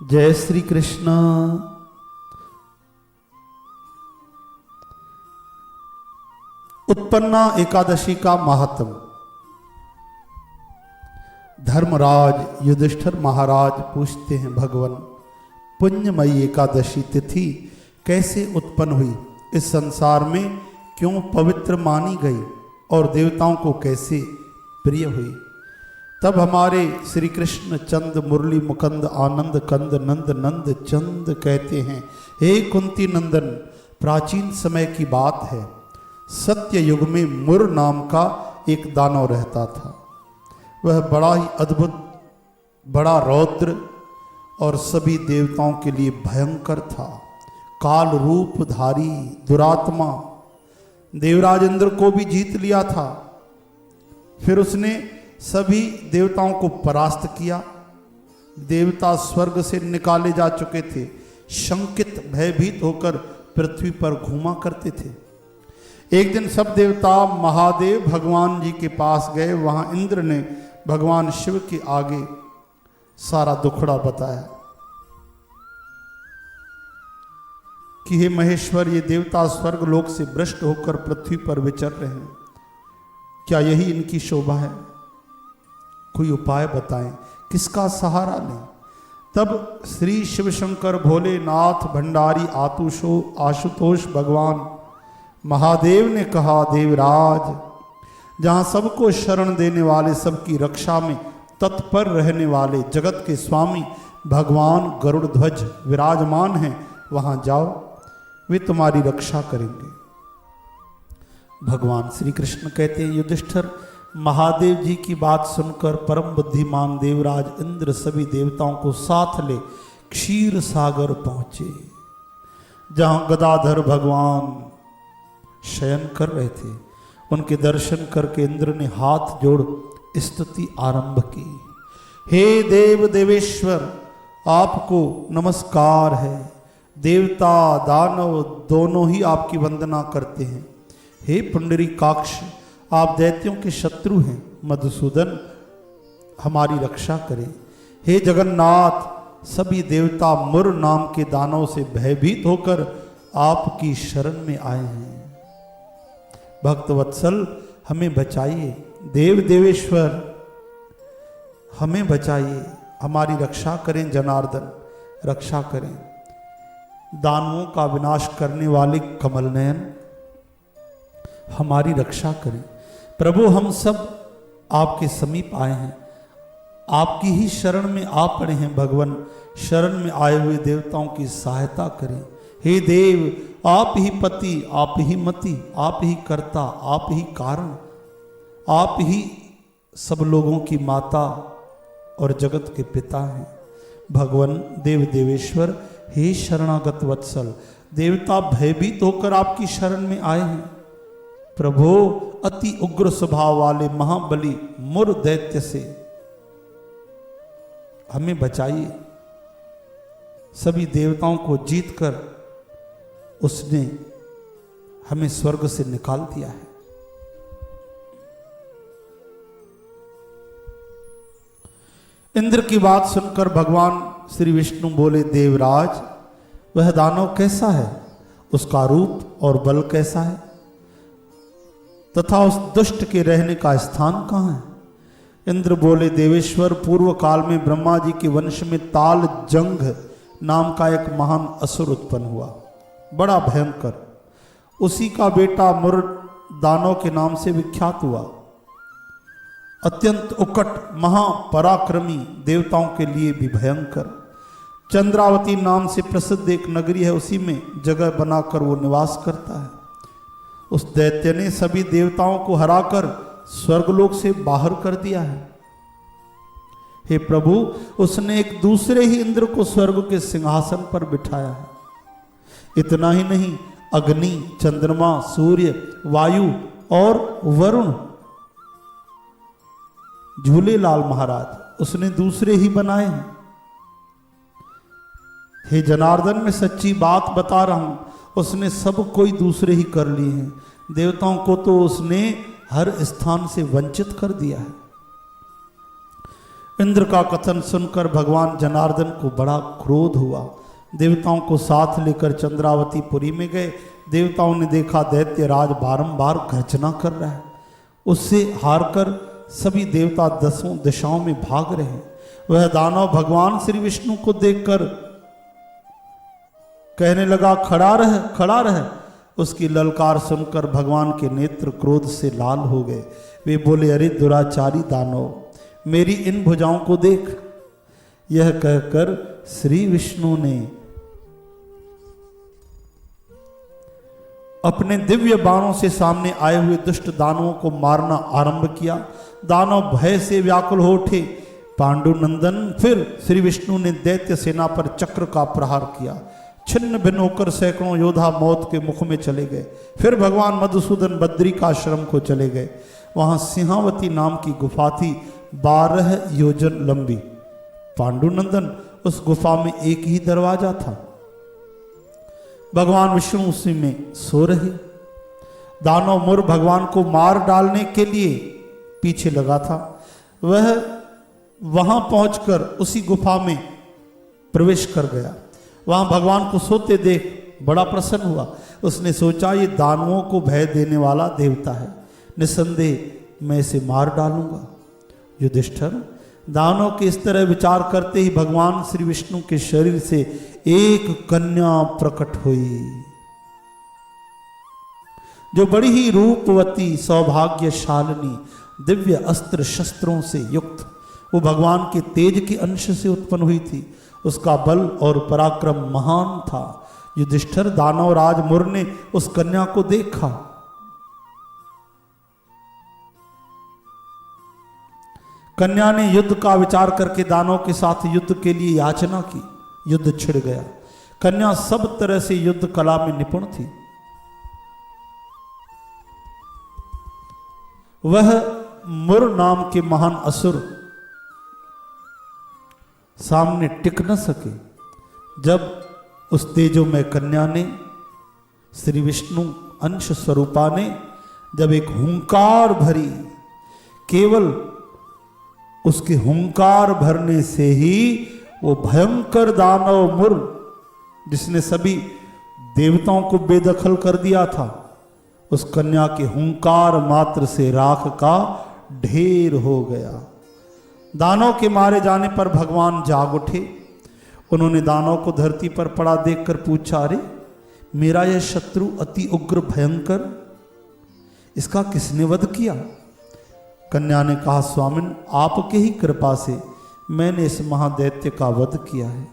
जय श्री कृष्ण। उत्पन्ना एकादशी का महात्म। धर्मराज युधिष्ठिर महाराज पूछते हैं, भगवान पुण्यमयी एकादशी तिथि कैसे उत्पन्न हुई, इस संसार में क्यों पवित्र मानी गई और देवताओं को कैसे प्रिय हुई। तब हमारे श्री कृष्ण चंद मुरली मुकंद आनंद कंद नंद नंद चंद कहते हैं, हे कुंती नंदन, प्राचीन समय की बात है। सत्य युग में मुर नाम का एक दानव रहता था। वह बड़ा ही अद्भुत, बड़ा रौद्र और सभी देवताओं के लिए भयंकर था। काल रूपधारी दुरात्मा देवराज इंद्र को भी जीत लिया था। फिर उसने सभी देवताओं को परास्त किया। देवता स्वर्ग से निकाले जा चुके थे, शंकित भयभीत होकर पृथ्वी पर घूमा करते थे। एक दिन सब देवता महादेव भगवान जी के पास गए। वहां इंद्र ने भगवान शिव के आगे सारा दुखड़ा बताया कि हे महेश्वर, ये देवता स्वर्ग लोक से भ्रष्ट होकर पृथ्वी पर विचर रहे हैं, क्या यही इनकी शोभा है? कोई उपाय बताएं, किसका सहारा लें? तब श्री शिव शंकर भोलेनाथ भंडारी आशुतोष भगवान महादेव ने कहा, देवराज, जहां सबको शरण देने वाले, सबकी रक्षा में तत्पर रहने वाले जगत के स्वामी भगवान गरुड़ ध्वज विराजमान हैं, वहां जाओ, वे तुम्हारी रक्षा करेंगे। भगवान श्री कृष्ण कहते हैं, युधिष्ठिर, महादेव जी की बात सुनकर परम बुद्धिमान देवराज इंद्र सभी देवताओं को साथ ले क्षीर सागर पहुंचे, जहां गदाधर भगवान शयन कर रहे थे। उनके दर्शन करके इंद्र ने हाथ जोड़ स्तुति आरंभ की। हे देव देवेश्वर, आपको नमस्कार है। देवता दानव दोनों ही आपकी वंदना करते हैं। हे पुंडरीकाक्ष, आप दैत्यों के शत्रु हैं। मधुसूदन, हमारी रक्षा करें। हे जगन्नाथ, सभी देवता मुर नाम के दानव से भयभीत होकर आपकी शरण में आए हैं। भक्तवत्सल, हमें बचाइए। देव देवेश्वर, हमें बचाइए, हमारी रक्षा करें। जनार्दन, रक्षा करें। दानवों का विनाश करने वाले कमल नयन, हमारी रक्षा करें। प्रभु, हम सब आपके समीप आए हैं, आपकी ही शरण में आ पड़े हैं। भगवान, शरण में आए हुए देवताओं की सहायता करें। हे देव, आप ही पति, आप ही मति, आप ही कर्ता, आप ही कारण, आप ही सब लोगों की माता और जगत के पिता हैं। भगवान देव देवेश्वर, हे शरणागत वत्सल, देवता भयभीत होकर आपकी शरण में आए हैं। प्रभु, अति उग्र स्वभाव वाले महाबली मुर दैत्य से हमें बचाइए। सभी देवताओं को जीतकर उसने हमें स्वर्ग से निकाल दिया है। इंद्र की बात सुनकर भगवान श्री विष्णु बोले, देवराज, वह दानव कैसा है, उसका रूप और बल कैसा है, तथा उस दुष्ट के रहने का स्थान कहाँ है? इंद्र बोले, देवेश्वर, पूर्व काल में ब्रह्मा जी के वंश में ताल जंग नाम का एक महान असुर उत्पन्न हुआ, बड़ा भयंकर। उसी का बेटा मुर दानव के नाम से विख्यात हुआ। अत्यंत उकट, महापराक्रमी, देवताओं के लिए भी भयंकर। चंद्रावती नाम से प्रसिद्ध एक नगरी है, उसी में जगह बनाकर वो निवास करता है। उस दैत्य ने सभी देवताओं को हराकर स्वर्गलोक से बाहर कर दिया है। हे प्रभु, उसने एक दूसरे ही इंद्र को स्वर्ग के सिंहासन पर बिठाया है। इतना ही नहीं, अग्नि, चंद्रमा, सूर्य, वायु और वरुण, झूलेलाल महाराज, उसने दूसरे ही बनाए हैं। हे जनार्दन, मैं सच्ची बात बता रहा हूं, उसने सब कोई दूसरे ही कर लिए हैं। देवताओं को तो उसने हर स्थान से वंचित कर दिया है। इंद्र का कथन सुनकर भगवान जनार्दन को बड़ा क्रोध हुआ। देवताओं को साथ लेकर चंद्रावती पुरी में गए। देवताओं ने देखा दैत्य राज बारंबार गर्जना कर रहा है। उससे हारकर सभी देवता दसों दिशाओं में भाग रहे हैं। वह दानव भगवान श्री विष्णु को देखकर कहने लगा, खड़ा रह, खड़ा रह। उसकी ललकार सुनकर भगवान के नेत्र क्रोध से लाल हो गए। वे बोले, अरे दुराचारी दानव, मेरी इन भुजाओं को देख। यह कहकर श्री विष्णु ने अपने दिव्य बाणों से सामने आए हुए दुष्ट दानवों को मारना आरंभ किया। दानव भय से व्याकुल हो उठे। पांडुनंदन फिर श्री विष्णु ने दैत्य सेना पर चक्र का प्रहार किया। छिन्न भिन्न होकर सैकड़ों योद्धा मौत के मुख में चले गए। फिर भगवान मधुसूदन बद्री का आश्रम को चले गए। वहां सिंहावती नाम की गुफा थी, 12 योजन लंबी। पांडुनंदन उस गुफा में एक ही दरवाजा था। भगवान विष्णु उसी में सो रहे। दानव मुर भगवान को मार डालने के लिए पीछे लगा था। वह वहां पहुंचकर उसी गुफा में प्रवेश कर गया। वहां भगवान को सोते देख बड़ा प्रसन्न हुआ। उसने सोचा, ये दानवों को भय देने वाला देवता है, निसंदेह मैं इसे मार डालूंगा। युधिष्ठिर, दानव के इस तरह विचार करते ही भगवान श्री विष्णु के शरीर से एक कन्या प्रकट हुई, जो बड़ी ही रूपवती, सौभाग्यशालिनी, दिव्य अस्त्र शस्त्रों से युक्त, वो भगवान के तेज के अंश से उत्पन्न हुई थी। उसका बल और पराक्रम महान था। युधिष्ठिर, दानव राज मुर ने उस कन्या को देखा। कन्या ने युद्ध का विचार करके दानव के साथ युद्ध के लिए याचना की। युद्ध छिड़ गया। कन्या सब तरह से युद्ध कला में निपुण थी। वह मुर नाम के महान असुर सामने टिक न सके। जब उस तेजोमय कन्या ने, श्री विष्णु अंश स्वरूपा ने जब एक हुंकार भरी, केवल उसके हुंकार भरने से ही वो भयंकर दानव मुर, जिसने सभी देवताओं को बेदखल कर दिया था, उस कन्या के हुंकार मात्र से राख का ढेर हो गया। दानव के मारे जाने पर भगवान जाग उठे। उन्होंने दानव को धरती पर पड़ा देखकर पूछा, अरे मेरा यह शत्रु अति उग्र भयंकर, इसका किसने वध किया? कन्या ने कहा, स्वामिन, आपके ही कृपा से मैंने इस महादैत्य का वध किया है।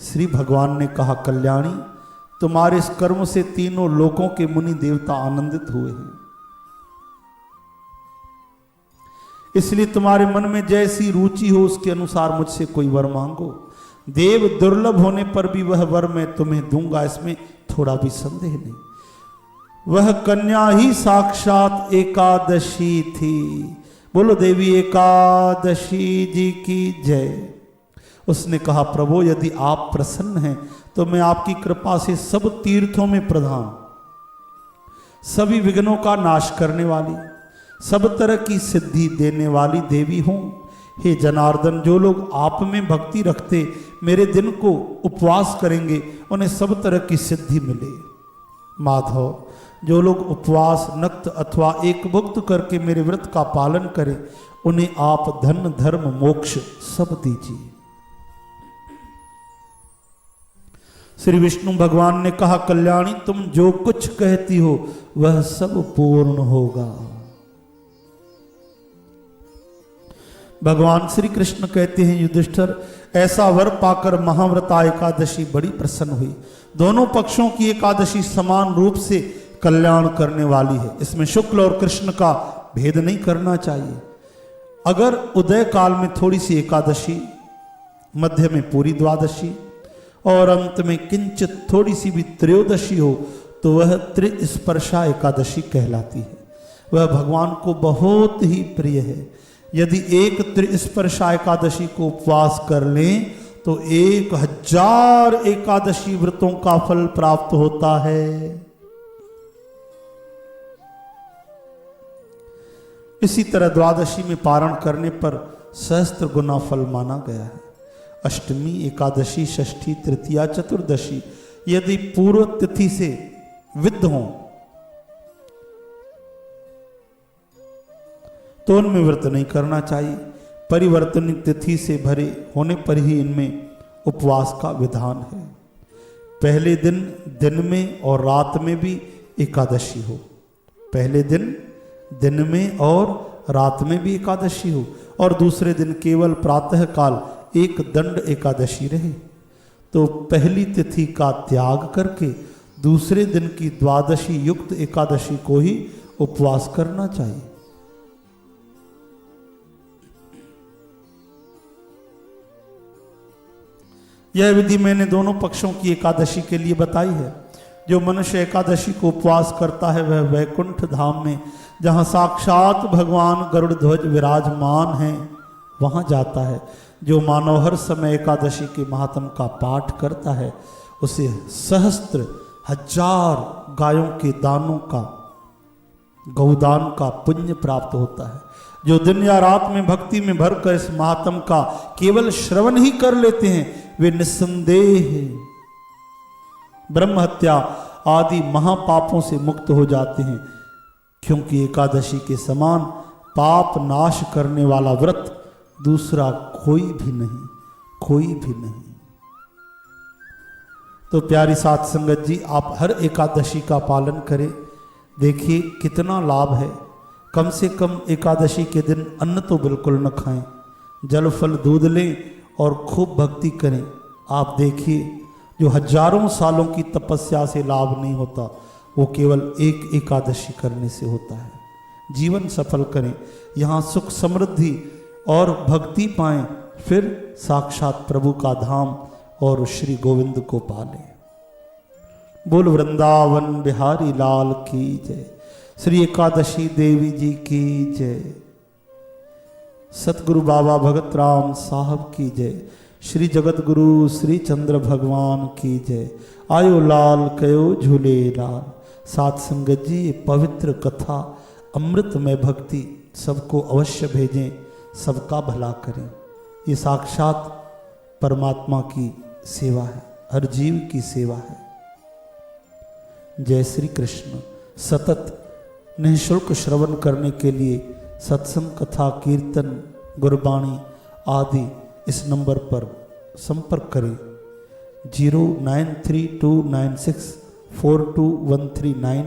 श्री भगवान ने कहा, कल्याणी, तुम्हारे इस कर्म से तीनों लोकों के मुनि देवता आनंदित हुए हैं, इसलिए तुम्हारे मन में जैसी रुचि हो उसके अनुसार मुझसे कोई वर मांगो। देव दुर्लभ होने पर भी वह वर मैं तुम्हें दूंगा, इसमें थोड़ा भी संदेह नहीं। वह कन्या ही साक्षात एकादशी थी। बोलो देवी एकादशी जी की जय। उसने कहा, प्रभु, यदि आप प्रसन्न हैं तो मैं आपकी कृपा से सब तीर्थों में प्रधान, सभी विघ्नों का नाश करने वाली, सब तरह की सिद्धि देने वाली देवी हूं। हे जनार्दन, जो लोग आप में भक्ति रखते मेरे दिन को उपवास करेंगे उन्हें सब तरह की सिद्धि मिले। माधव, जो लोग उपवास, नक्त अथवा एक भुक्त करके मेरे व्रत का पालन करें उन्हें आप धन, धर्म, मोक्ष सब दीजिए। श्री विष्णु भगवान ने कहा, कल्याणी, तुम जो कुछ कहती हो वह सब पूर्ण होगा। भगवान श्री कृष्ण कहते हैं, युधिष्ठिर, ऐसा वर पाकर महाव्रता एकादशी बड़ी प्रसन्न हुई। दोनों पक्षों की एकादशी समान रूप से कल्याण करने वाली है। इसमें शुक्ल और कृष्ण का भेद नहीं करना चाहिए। अगर उदय काल में थोड़ी सी एकादशी, मध्य में पूरी द्वादशी और अंत में किंचित थोड़ी सी भी त्रयोदशी हो तो वह त्रिस्पर्शा एकादशी कहलाती है। वह भगवान को बहुत ही प्रिय है। यदि एक त्रिस्पर्शा एकादशी को उपवास कर लें तो 1000 एकादशी व्रतों का फल प्राप्त होता है। इसी तरह द्वादशी में पारण करने पर सहस्त्र गुना फल माना गया है। अष्टमी, एकादशी, षष्ठी, तृतीया, चतुर्दशी यदि पूर्व तिथि से विद्ध हों तो उनमें व्रत नहीं करना चाहिए। परिवर्तनिक तिथि से भरे होने पर ही इनमें उपवास का विधान है। पहले दिन दिन में और रात में भी एकादशी हो, पहले दिन में और रात में भी एकादशी हो, और दूसरे दिन केवल प्रातः काल एक दंड एकादशी रहे। तो पहली तिथि का त्याग करके दूसरे दिन की द्वादशी युक्त एकादशी को ही उपवास करना चाहिए। यह विधि मैंने दोनों पक्षों की एकादशी के लिए बताई है। जो मनुष्य एकादशी को उपवास करता है वह वैकुंठ धाम में, जहाँ साक्षात भगवान गरुड़ ध्वज विराजमान हैं, वहाँ जाता है। जो मानव हर समय एकादशी के महात्म का पाठ करता है उसे सहस्त्र हजार गायों के दानों का, गौदान का पुण्य प्राप्त होता है। जो दिन या रात में भक्ति में भरकर इस महात्म का केवल श्रवण ही कर लेते हैं वे निस्संदेह ब्रह्म हत्या आदि महापापों से मुक्त हो जाते हैं, क्योंकि एकादशी के समान पाप नाश करने वाला व्रत दूसरा कोई भी नहीं, कोई भी नहीं। तो प्यारी साथ संगत जी, आप हर एकादशी का पालन करें। देखिए कितना लाभ है। कम से कम एकादशी के दिन अन्न तो बिल्कुल न खाएं, जल फल दूध लें और खूब भक्ति करें। आप देखिए जो हजारों सालों की तपस्या से लाभ नहीं होता वो केवल एक एकादशी करने से होता है। जीवन सफल करें, यहाँ सुख समृद्धि और भक्ति पाएं, फिर साक्षात प्रभु का धाम और श्री गोविंद को पालें। बोल वृंदावन बिहारी लाल की जय। श्री एकादशी देवी जी की जय। सतगुरु बाबा भगत राम साहब की जय। श्री जगत गुरु श्री चंद्र भगवान की जय। आयो लाल कयो झूले लाल। साथ संगत जी, ये पवित्र कथा अमृतमय भक्ति सबको अवश्य भेजें, सबका भला करें। ये साक्षात परमात्मा की सेवा है, हर जीव की सेवा है। जय श्री कृष्ण। सतत निःशुल्क श्रवण करने के लिए सत्संग, कथा, कीर्तन, गुरबाणी आदि इस नंबर पर संपर्क करें 0932964239।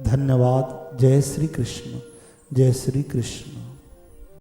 धन्यवाद। जय श्री कृष्ण, जय श्री कृष्ण।